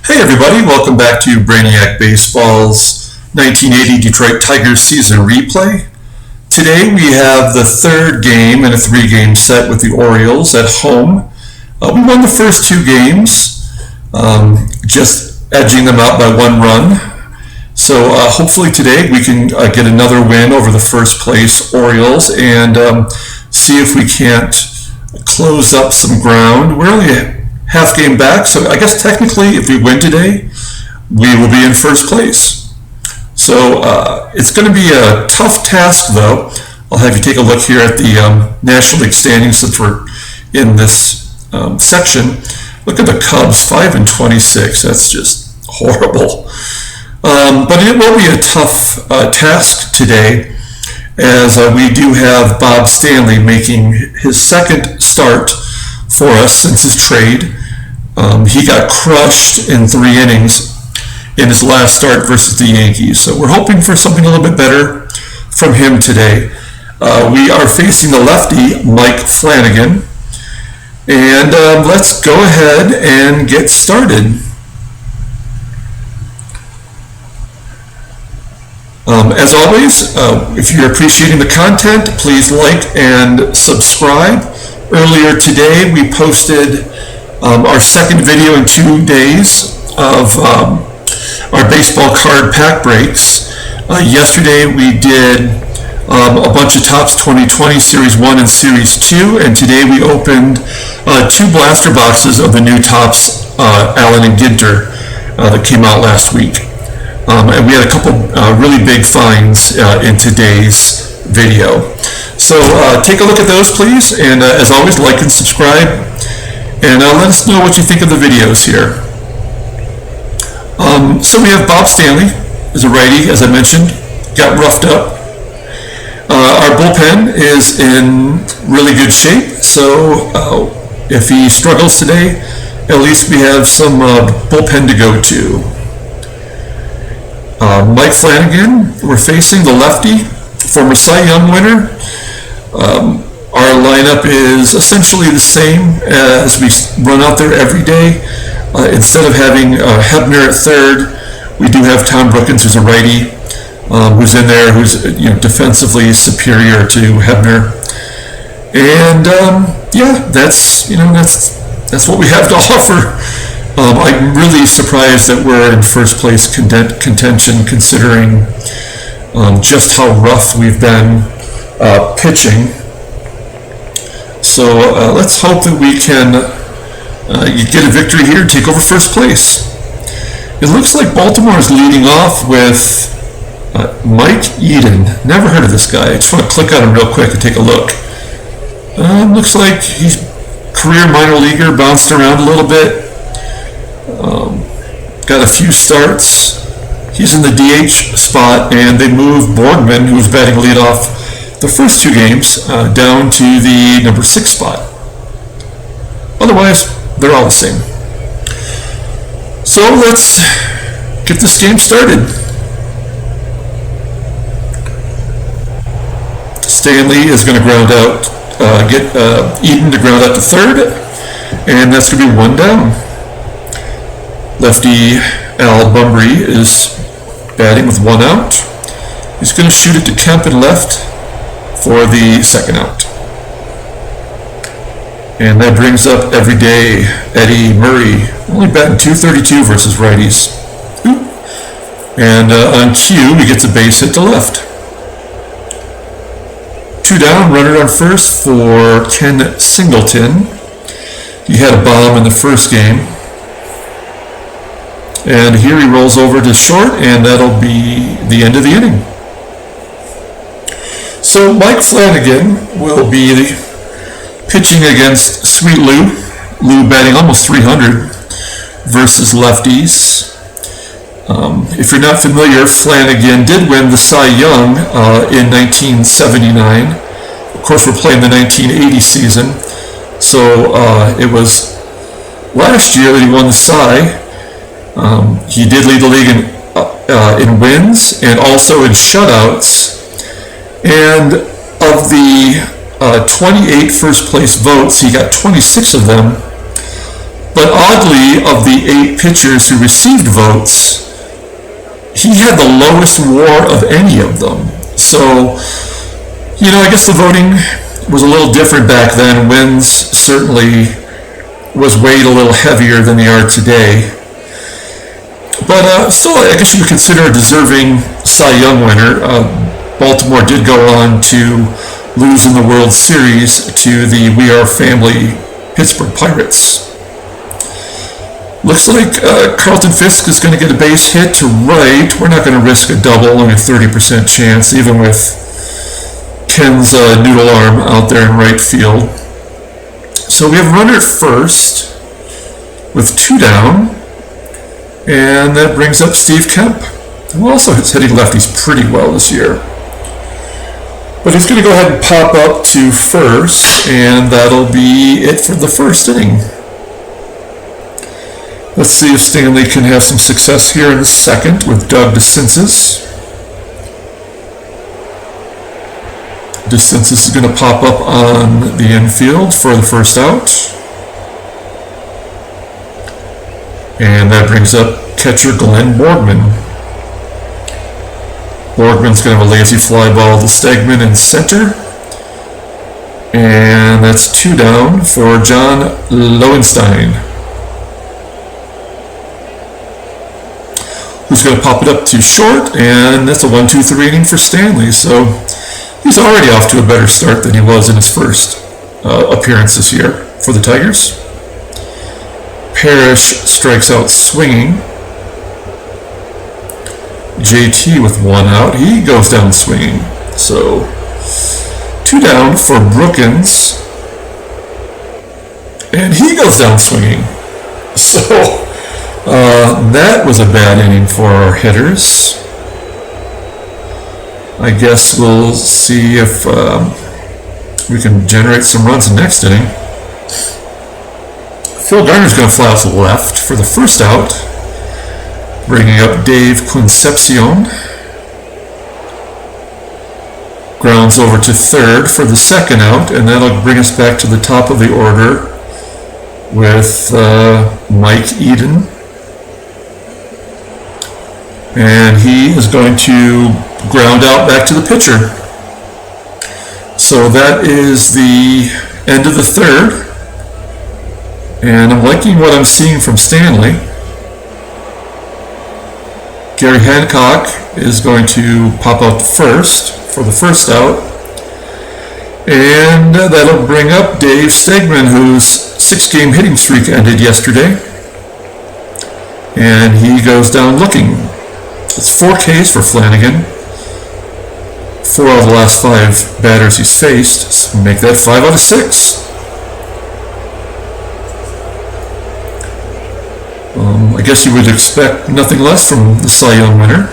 Hey everybody, welcome back to Brainiac Baseball's 1980 Detroit Tigers season replay. Today we have the third game in a three-game set with the Orioles at home. We won the first two games, just edging them out by one run. So hopefully today we can get another win over the first place Orioles and see if we can't close up some ground. We're only a half game back, so I guess technically if we win today, we will be in first place. So it's going to be a tough task though. I'll have you take a look here at the National League standings since we're in this section. Look at the Cubs, 5-26. That's just horrible. But it will be a tough task today, as we do have Bob Stanley making his second start for us since his trade. He got crushed in 3 innings in his last start versus the Yankees. So we're hoping for something a little bit better from him today. We are facing the lefty, Mike Flanagan. And let's go ahead and get started. As always, if you're appreciating the content, please like and subscribe. Earlier today, we posted our second video in 2 days of our baseball card pack breaks. Yesterday, we did a bunch of Topps 2020 Series 1 and Series 2, and today we opened 2 blaster boxes of the new Topps Allen and Ginter that came out last week. And we had a couple really big finds in today's video. So take a look at those, please, and as always, like and subscribe, and let us know what you think of the videos here. So we have Bob Stanley as a righty, as I mentioned, got roughed up. Our bullpen is in really good shape, so if he struggles today, at least we have some bullpen to go to. Mike Flanagan, we're facing the lefty, former Cy Young winner. Our lineup is essentially the same as we run out there every day. Instead of having Hebner at third, we do have Tom Brookins, who's a righty, who's in there, who's defensively superior to Hebner. And yeah, that's what we have to offer. I'm really surprised that we're in first place contention, considering just how rough we've been pitching. So let's hope that we can get a victory here and take over first place. It looks like Baltimore is leading off with Mike Eden. Never heard of this guy. I just want to click on him real quick and take a look. Looks like he's career minor leaguer, bounced around a little bit. Got a few starts. He's in the DH spot, and they moved Borgman, who was batting leadoff the first 2 games, down to the number 6 spot. Otherwise, they're all the same. So let's get this game started. Stanley is going to ground out, get Eden to ground out to third, and that's going to be 1 down. Lefty Al Bumbry is batting with 1 out. He's going to shoot it to Kemp and left for the 2nd out. And that brings up everyday Eddie Murray, only batting .232 versus righties. And on cue, he gets a base hit to left. 2 down, runner on first for Ken Singleton. He had a bomb in the first game. And here he rolls over to short, and that'll be the end of the inning. So Mike Flanagan will be pitching against Sweet Lou. Lou batting almost 300 versus lefties. If you're not familiar, Flanagan did win the Cy Young in 1979. Of course, we're playing the 1980 season. So it was last year that he won the Cy. He did lead the league in wins and also in shutouts. And of the 28 first place votes, he got 26 of them. But oddly, of the 8 pitchers who received votes, he had the lowest WAR of any of them. So, I guess the voting was a little different back then. Wins certainly was weighed a little heavier than they are today. But still, I guess you would consider a deserving Cy Young winner. Baltimore did go on to lose in the World Series to the We Are Family Pittsburgh Pirates. Looks like Carlton Fisk is going to get a base hit to right. We're not going to risk a double, only a 30% chance, even with Ken's noodle arm out there in right field. So we have a runner at first with 2 down, and that brings up Steve Kemp, who also is hitting lefties pretty well this year. But he's going to go ahead and pop up to first, and that'll be it for the first inning. Let's see if Stanley can have some success here in the second with Doug DeCinces. DeCinces is going to pop up on the infield for the first out. And that brings up catcher Glenn Borgman. Borgman's going to have a lazy fly ball to Stegman in center. And that's 2 down for John Lowenstein, who's going to pop it up to short, and that's a 1-2-3 inning for Stanley. So he's already off to a better start than he was in his first appearance this year for the Tigers. Parrish strikes out swinging. JT with 1 out. He goes down swinging. So 2 down for Brookins. And he goes down swinging. So that was a bad inning for our hitters. I guess we'll see if we can generate some runs in the next inning. Phil Garner's going to fly out to the left for the first out, bringing up Dave Concepcion. Grounds over to third for the second out, and that'll bring us back to the top of the order with Mike Eden. And he is going to ground out back to the pitcher. So that is the end of the third. And I'm liking what I'm seeing from Stanley. Gary Hancock is going to pop out first for the first out. And that'll bring up Dave Stegman, whose 6-game hitting streak ended yesterday. And he goes down looking. It's 4 Ks for Flanagan. 4 out of the last 5 batters he's faced. So make that 5 out of 6. I guess you would expect nothing less from the Cy Young winner.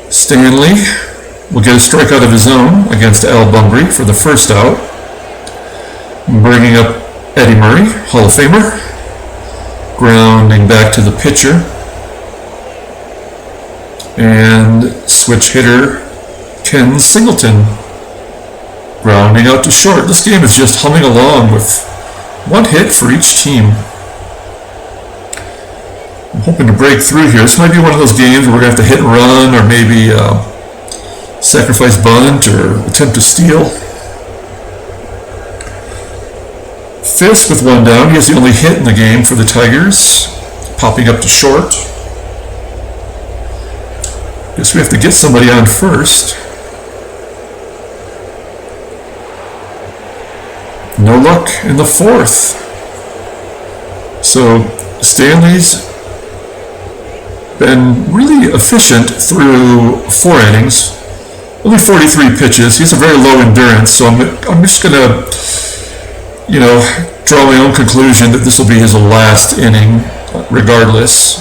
Stanley will get a strikeout of his own against Al Bunbury for the first out, bringing up Eddie Murray, Hall of Famer, grounding back to the pitcher, and switch hitter Ken Singleton grounding out to short. This game is just humming along with 1 hit for each team. I'm hoping to break through here. This might be one of those games where we're going to have to hit and run, or maybe sacrifice bunt, or attempt to steal. Fisk with 1 down. He has the only hit in the game for the Tigers, popping up to short. Guess we have to get somebody on first. No luck in the 4th. So Stanley's been really efficient through 4 innings. Only 43 pitches. He has a very low endurance, so I'm just going to, draw my own conclusion that this will be his last inning, regardless.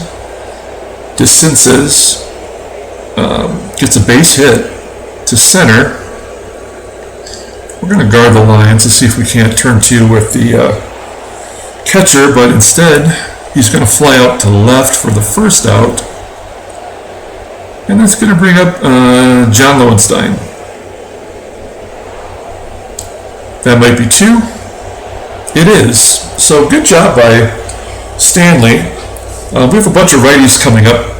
DeCinces gets a base hit to center. We're going to guard the line to see if we can't turn 2 with the catcher, but instead he's going to fly out to left for the first out. And that's going to bring up John Lowenstein. That might be 2. It is. So good job by Stanley. We have a bunch of righties coming up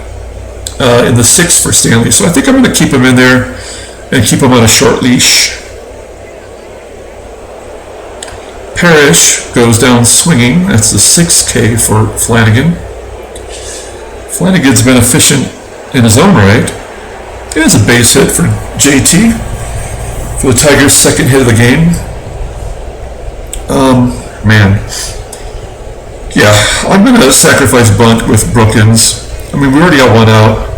in the 6th for Stanley, so I think I'm going to keep him in there and keep him on a short leash. Parrish goes down swinging. That's the 6K for Flanagan. Flanagan's been efficient in his own right. It is a base hit for JT for the Tigers' second hit of the game. Man. Yeah, I'm going to sacrifice bunt with Brookins. I mean, we already got one out.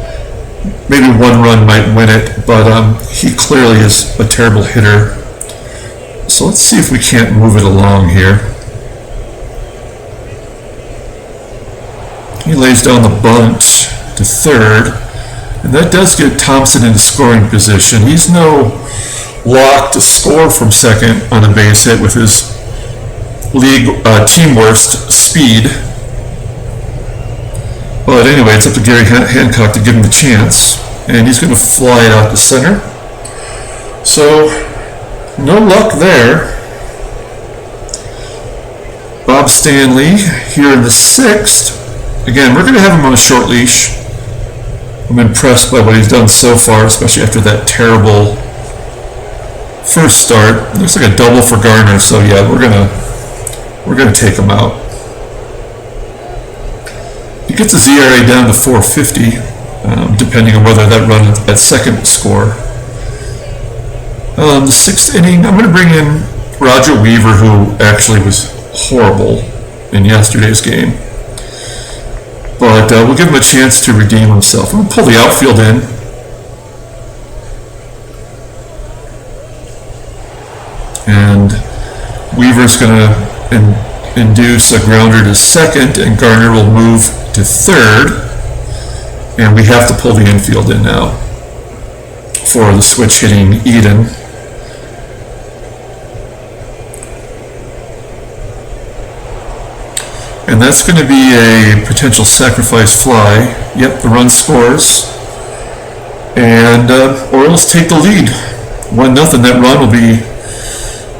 Maybe one run might win it, but he clearly is a terrible hitter. So let's see if we can't move it along here. He lays down the bunt to third, and that does get Thompson into scoring position. He's no lock to score from second on a base hit with his league team worst speed. But anyway, it's up to Gary Hancock to give him the chance, and he's going to fly it out to center. So no luck there. Bob Stanley here in the 6th. Again, we're going to have him on a short leash. I'm impressed by what he's done so far, especially after that terrible first start. It looks like a double for Garner, so yeah, we're gonna take him out. He gets his ERA down to 4.50, depending on whether that run at second will score. The 6th inning, I'm going to bring in Roger Weaver, who actually was horrible in yesterday's game. But we'll give him a chance to redeem himself. I'm going to pull the outfield in. And Weaver's going to induce a grounder to second, and Garner will move to third. And we have to pull the infield in now for the switch hitting Eden. And that's going to be a potential sacrifice fly. Yep, the run scores. And Orioles take the lead. 1-0. That run will be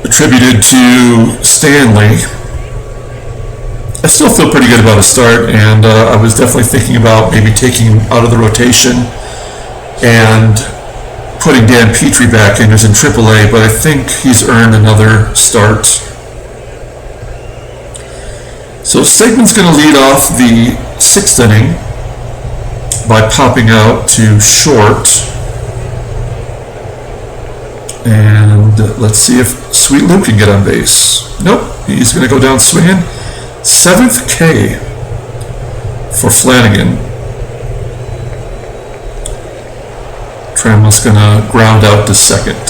attributed to Stanley. I still feel pretty good about a start, and I was definitely thinking about maybe taking him out of the rotation and putting Dan Petrie back in, who's in AAA, but I think he's earned another start. So Stegman's going to lead off the 6th inning by popping out to short. And let's see if Sweet Lou can get on base. Nope, he's going to go down swinging. 7th K for Flanagan. Trammell's going to ground out to second.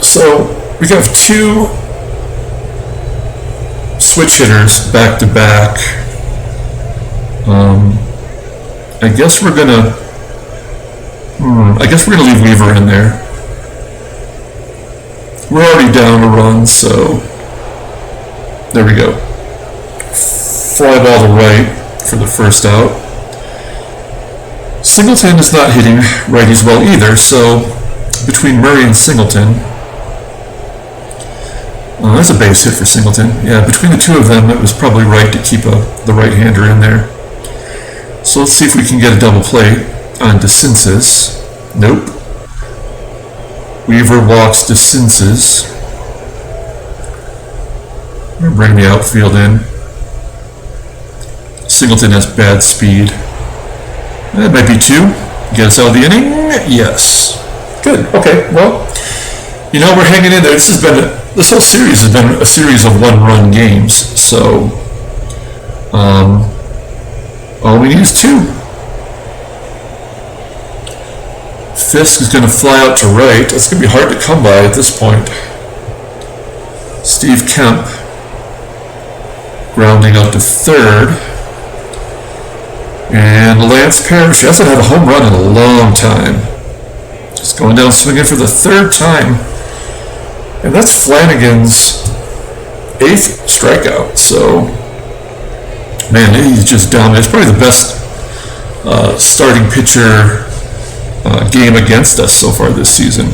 So we have 2 switch hitters back to back. I guess we're gonna leave Weaver in there. We're already down a run, so there we go. Fly ball to right for the first out. Singleton is not hitting righties well either, so between Murray and Singleton, that's a base hit for Singleton. Yeah, between the two of them, it was probably right to keep the right-hander in there. So let's see if we can get a double play on DeCinces. Nope. Weaver walks DeCinces. I'm going to bring the outfield in. Singleton has bad speed. That might be 2. Get us out of the inning? Yes. Good. Okay, well, we're hanging in there. This whole series has been a series of one-run games, so all we need is 2. Fisk is going to fly out to right. That's going to be hard to come by at this point. Steve Kemp grounding out to third. And Lance Parrish hasn't had a home run in a long time. Just going down swinging for the 3rd time. And that's Flanagan's 8th strikeout. So, man, he's just dominant. It's probably the best starting pitcher game against us so far this season.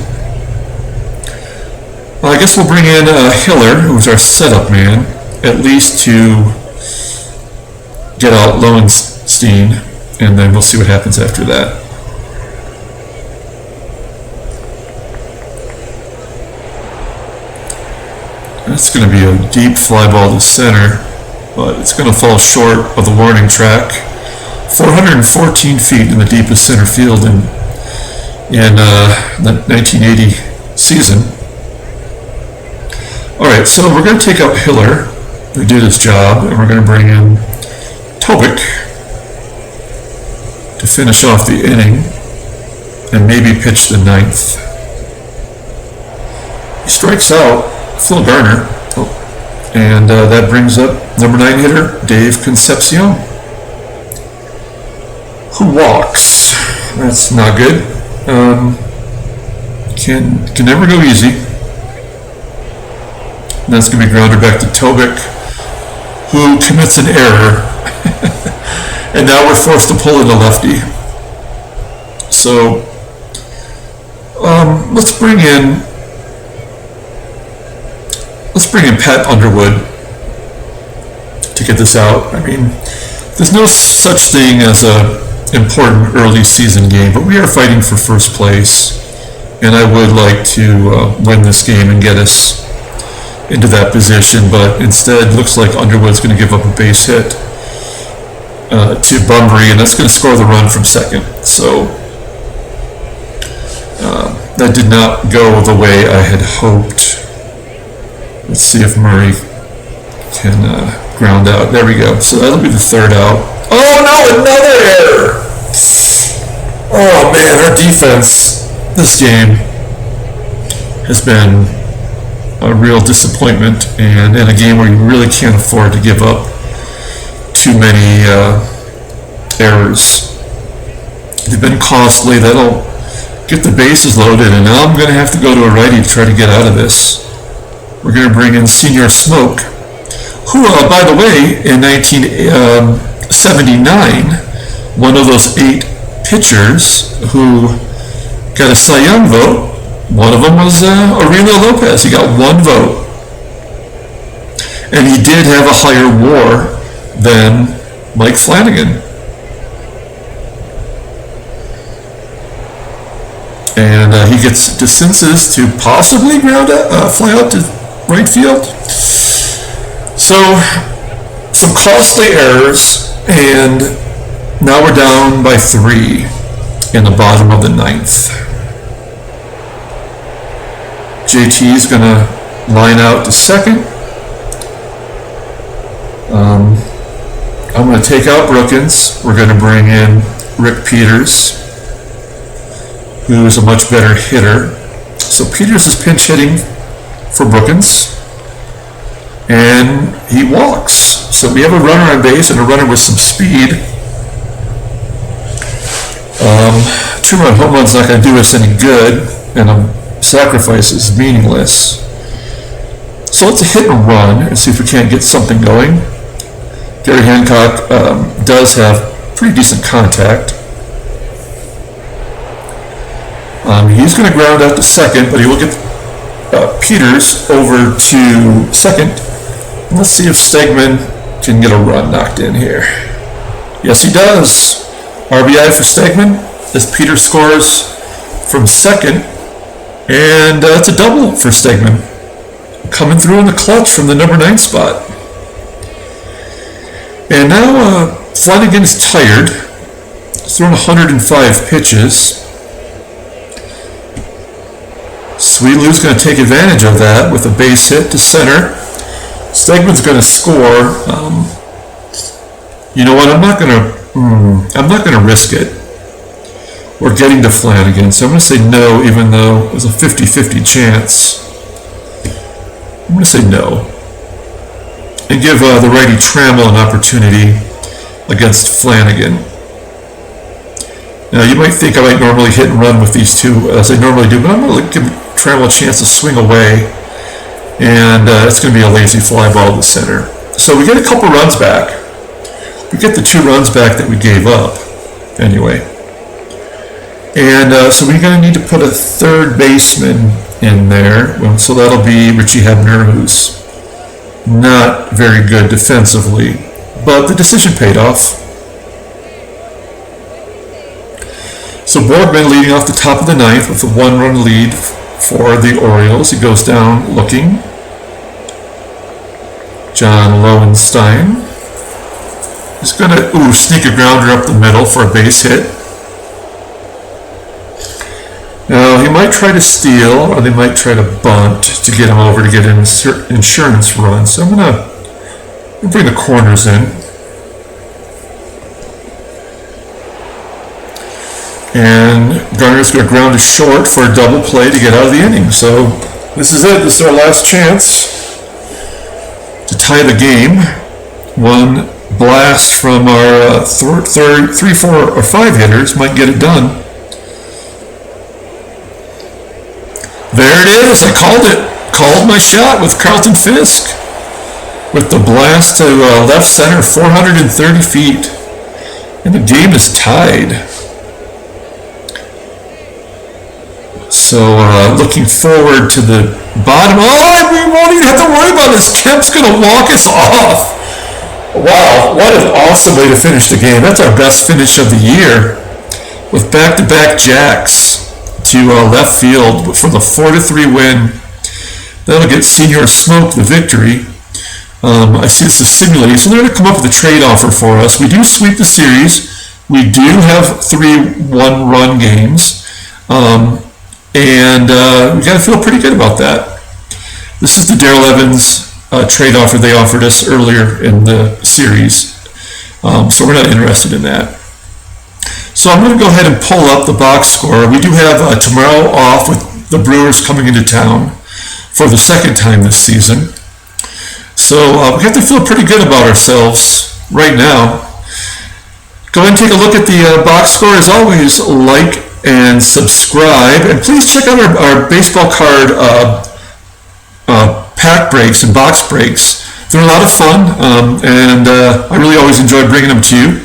Well, I guess we'll bring in Hiller, who's our setup man, at least to get out Lowenstein, and then we'll see what happens after that. That's going to be a deep fly ball to center, but it's going to fall short of the warning track. 414 feet in the deepest center field in the 1980 season. Alright, so we're going to take out Hiller, who did his job, and we're going to bring in Tobik to finish off the inning and maybe pitch the ninth. He strikes out Phil Garner, and that brings up number 9 hitter Dave Concepcion, who walks. That's not good. Can never go easy. And that's going to be grounded back to Tobik, who commits an error. And now we're forced to pull in a lefty. So let's bring in Pat Underwood to get this out. I mean, there's no such thing as a important early season game, but we are fighting for first place, and I would like to win this game and get us into that position, but instead looks like Underwood's going to give up a base hit to Bunbury, and that's going to score the run from second. So that did not go the way I had hoped. Let's see if Murray can ground out. There we go. So that'll be the third out. Oh no, another error! Oh man, our defense this game has been a real disappointment, and in a game where you really can't afford to give up too many errors. They've been costly. That'll get the bases loaded, and now I'm going to have to go to a righty to try to get out of this. We're going to bring in Senior Smoke, who, by the way, in 1979, one of those 8 pitchers who got a Cy Young vote. One of them was Aurelio Lopez. He got 1 vote. And he did have a higher WAR than Mike Flanagan. And he gets DeCinces to possibly fly out to right field. So, some costly errors, and now we're down by 3 in the bottom of the 9th. JT is going to line out to second. I'm going to take out Brookins. We're going to bring in Rick Peters, who is a much better hitter. So Peters is pinch hitting for Brookins, and he walks. So we have a runner on base and a runner with some speed. 2-run home run's not going to do us any good, and a sacrifice is meaningless. So let's hit and run and see if we can't get something going. Gary Hancock does have pretty decent contact. He's going to ground out to second, but he will get Peters over to second. Let's see if Stegman can get a run knocked in here. Yes, he does. RBI for Stegman as Peters scores from second, and it's a double for Stegman, coming through in the clutch from the number 9 spot. And now Flanagan's tired. He's thrown 105 pitches. Sweetlu's going to take advantage of that with a base hit to center. Stegman's going to score. You know what? I'm not going to risk it. We're getting to Flanagan, so I'm going to say no, even though it was a 50-50 chance. I'm going to say no. And give the righty Trammell an opportunity against Flanagan. Now, you might think I might normally hit and run with these two, as I normally do, but I'm going to give Trammell a chance to swing away, and it's going to be a lazy fly ball to center. So we get a couple runs back. We get the 2 runs back that we gave up, anyway. And so we're going to need to put a third baseman in there. So that'll be Richie Hebner, who's not very good defensively, but the decision paid off. So Boardman leading off the top of the ninth with a 1-run lead for the Orioles. He goes down looking. John Lowenstein is going to sneak a grounder up the middle for a base hit. Now, he might try to steal, or they might try to bunt to get him over to get an insurance run. So I'm going to bring the corners in. And Garner's going to ground it short for a double play to get out of the inning. So this is it. This is our last chance to tie the game. One blast from our 3, 4, or 5 hitters might get it done. There it is. I called it. Called my shot with Carlton Fisk with the blast to left center, 430 feet. And the game is tied. So looking forward to the bottom. Oh, we won't even have to worry about this. Kemp's going to walk us off. Wow, what an awesome way to finish the game. That's our best finish of the year with back-to-back jacks to left field for the 4-3 win. That'll get Senior Smoke the victory. I see this is simulating, so they're going to come up with a trade offer for us. We do sweep the series. We do have 3 1-run games. And we got to feel pretty good about that. This is the Darrell Evans trade offer they offered us earlier in the series. So we're not interested in that. So I'm going to go ahead and pull up the box score. We do have tomorrow off with the Brewers coming into town for the second time this season. So we have to feel pretty good about ourselves right now. Go ahead and take a look at the box score. As always, like and subscribe. And please check out our baseball card pack breaks and box breaks. They're a lot of fun, and I really always enjoy bringing them to you.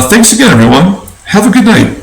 Thanks again, everyone. Have a good night.